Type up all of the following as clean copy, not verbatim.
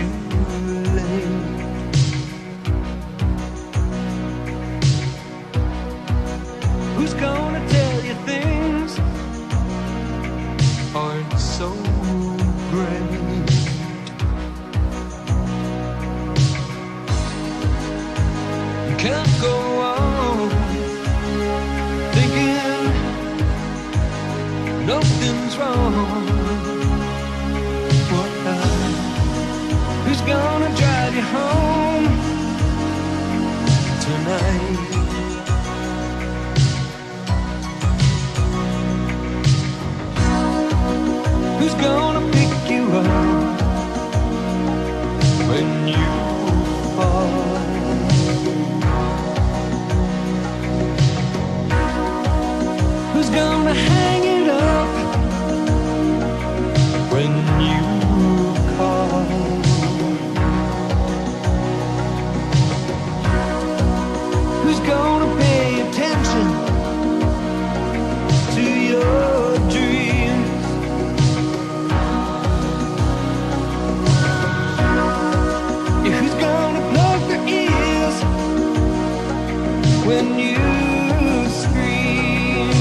too late. Who's gonna tell you things aren't so great? You can't go on thinking nothing's wrong. Who's gonna drive you home tonight? Who's gonna pick you up when you fall? Who's gonna hang it up when you call? Who's gonna pay attention to your dreams? Yeah, who's gonna plug their ears when you scream?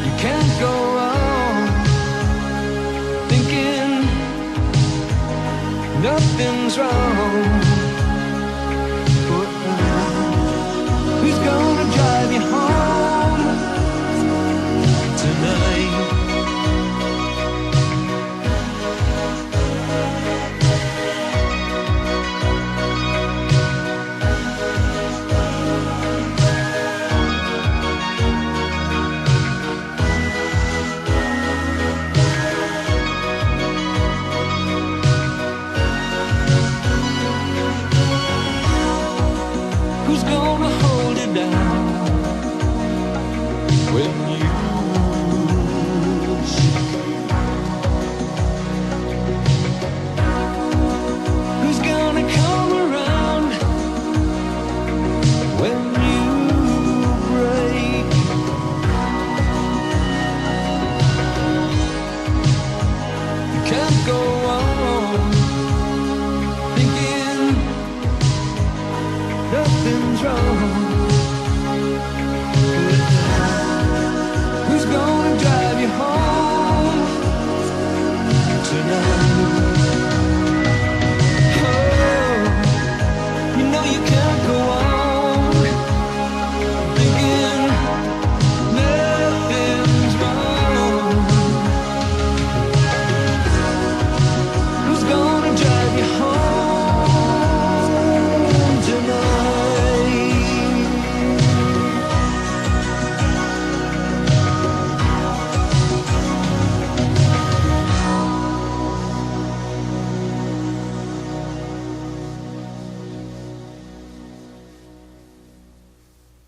You can't go on thinking nothing's wrong.